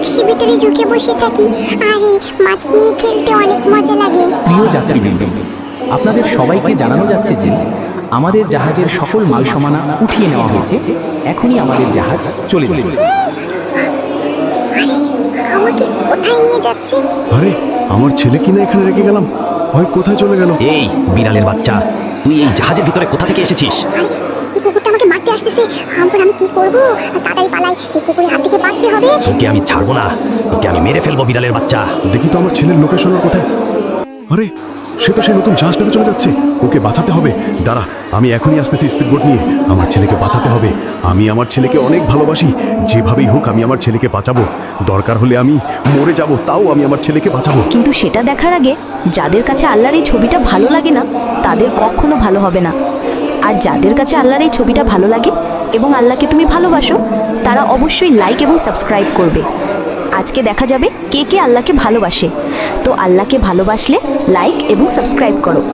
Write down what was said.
বাক্সের ভিতরে ঝুঁকে বসে থাকি। আরে মাছ নিয়ে খেলতে অনেক মজা লাগে। প্রিয় যাত্রীবৃন্দ, আপনাদের সবাইকে জানানো যাচ্ছে যে আমাদের জাহাজের সকল মাল সামানা উঠিয়ে নেওয়া হয়েছে। এখনই আমাদের জাহাজ চলে যাবে। আমাকে কোথায় নিয়ে যাচ্ছে? আরে আমার ছেলে কিনা এখানে রেখে গেলাম, হয় কোথায় চলে গেল? এই বিড়ালের বাচ্চা, তুই এই জাহাজের ভিতরে কোথা থেকে এসেছিস? আরে এই কুকুরটা আমাকে মারতে আসতেছে। এখন আমি কি করব? তাড়াতাড়ি পালাই, এই কুকুরের হাত থেকে বাঁচতে হবে। তোকে আমি ছাড়বো না, তোকে আমি মেরে ফেলবো বিড়ালের বাচ্চা। দেখি তো আমার ছেলের লোকেশন ওর কোথায়। আরে সে তো সেই নতুন জাহাজটাতে চলে যাচ্ছে, ওকে বাঁচাতে হবে। দাঁড়া, আমি এখনই আসতেছি স্পিডবোট নিয়ে। আমার ছেলেকে বাঁচাতে হবে। আমি আমার ছেলেকে অনেক ভালোবাসি, যেভাবেই হোক আমি আমার ছেলেকে বাঁচাবো। দরকার হলে আমি মরে যাব, তাও আমি আমার ছেলেকে বাঁচাবো। কিন্তু সেটা দেখার আগে যাদের কাছে আল্লাহর এই ছবিটা ভালো লাগে না তাদের কখনো ভালো হবে না। আর যাদের কাছে আল্লাহর এই ছবিটা ভালো লাগে এবং আল্লাহকে তুমি ভালোবাসো, তারা অবশ্যই লাইক এবং সাবস্ক্রাইব করবে। আজকে দেখা যাবে কে কে আল্লাহকে ভালোবাসে। তো আল্লাহকে ভালোবাসলে লাইক এবং সাবস্ক্রাইব করো।